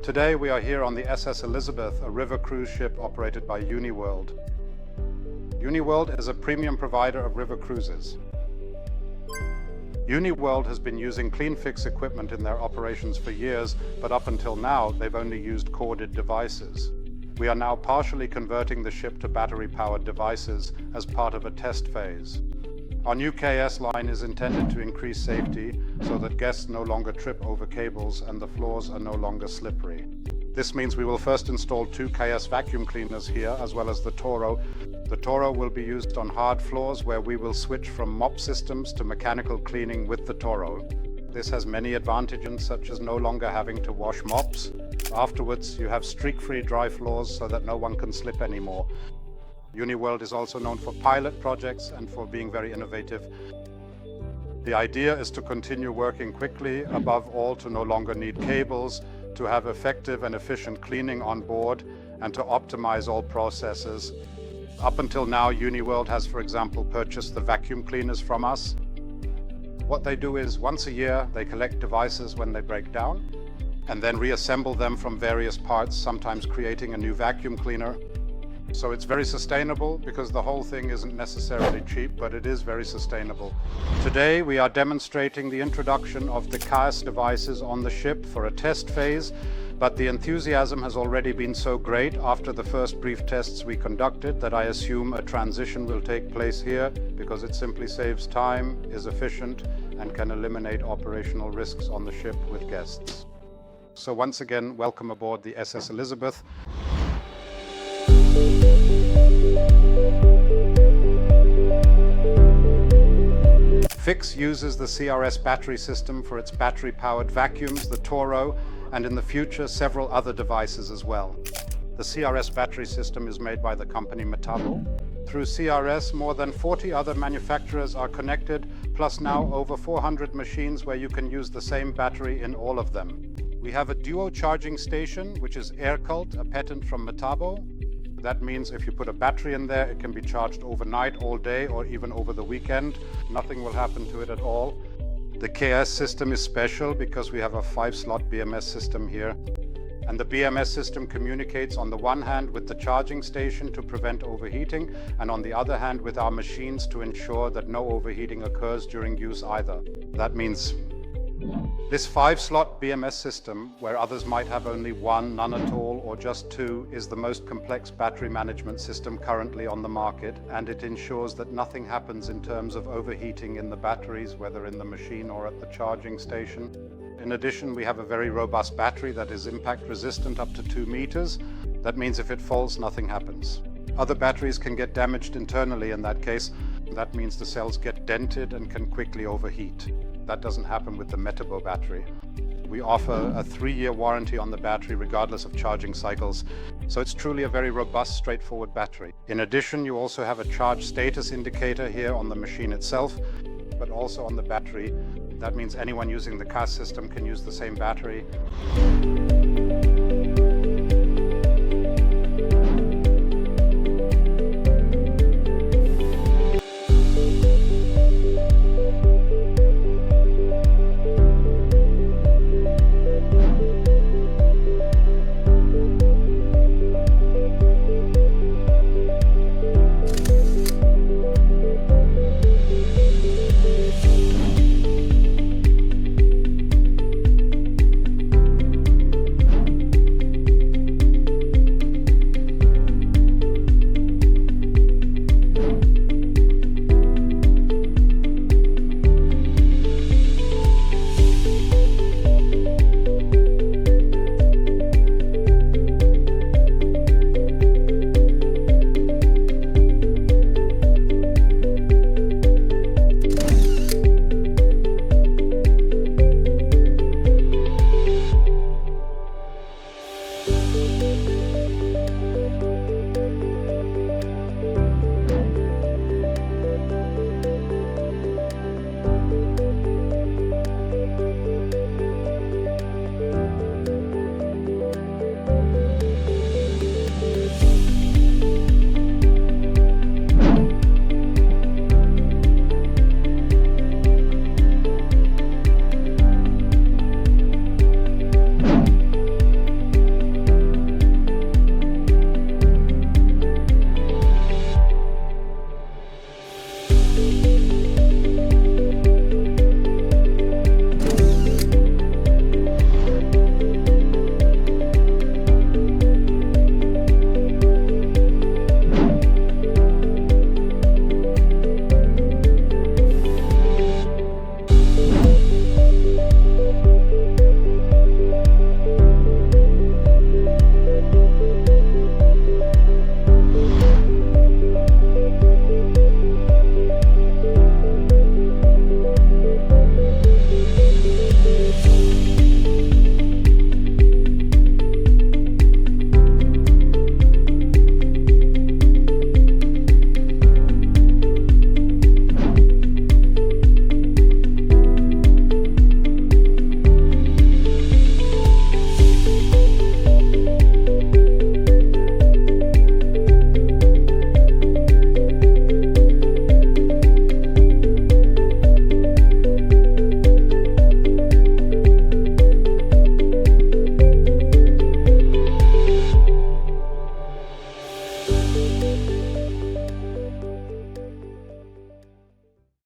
Today we are here on the SS Elizabeth, a river cruise ship operated by UniWorld. UniWorld is a premium provider of river cruises. UniWorld has been using Cleanfix equipment in their operations for years, but up until now they've only used corded devices. We are now partially converting the ship to battery-powered devices as part of a test phase. Our new CAS line is intended to increase safety so that guests no longer trip over cables and the floors are no longer slippery. This means we will first install 2 CAS vacuum cleaners here, as well as the Toro. The Toro will be used on hard floors where we will switch from mop systems to mechanical cleaning with the Toro. This has many advantages, such as no longer having to wash mops. Afterwards, you have streak-free dry floors so that no one can slip anymore. UniWorld is also known for pilot projects and for being very innovative. The idea is to continue working quickly, above all to no longer need cables, to have effective and efficient cleaning on board, and to optimize all processes. Up until now, UniWorld has, for example, purchased the vacuum cleaners from us. What they do is, once a year, they collect devices when they break down, and then reassemble them from various parts, sometimes creating a new vacuum cleaner. So it's very sustainable because the whole thing isn't necessarily cheap, but it is very sustainable. Today we are demonstrating the introduction of the CAS devices on the ship for a test phase, but the enthusiasm has already been so great after the first brief tests we conducted that I assume a transition will take place here because it simply saves time, is efficient, and can eliminate operational risks on the ship with guests. So once again, welcome aboard the SS Elizabeth. Fix uses the CRS battery system for its battery-powered vacuums, the Toro, and in the future several other devices as well. The CRS battery system is made by the company Metabo. Through CRS, more than 40 other manufacturers are connected, plus now over 400 machines where you can use the same battery in all of them. We have a duo charging station, which is AirCult, a patent from Metabo. That means if you put a battery in there, it can be charged overnight, all day, or even over the weekend. Nothing will happen to it at all. The CAS system is special because we have a 5-slot BMS system here. And the BMS system communicates on the one hand with the charging station to prevent overheating, and on the other hand with our machines to ensure that no overheating occurs during use either. That means this 5-slot BMS system, where others might have only 1, none at all, or just 2, is the most complex battery management system currently on the market, and it ensures that nothing happens in terms of overheating in the batteries, whether in the machine or at the charging station. In addition, we have a very robust battery that is impact resistant up to 2 meters. That means if it falls, nothing happens. Other batteries can get damaged internally in that case. That means the cells get dented and can quickly overheat. That doesn't happen with the Metabo battery. We offer a 3-year warranty on the battery regardless of charging cycles, so it's truly a very robust, straightforward battery. In addition, you also have a charge status indicator here on the machine itself, but also on the battery. That means anyone using the CAS system can use the same battery.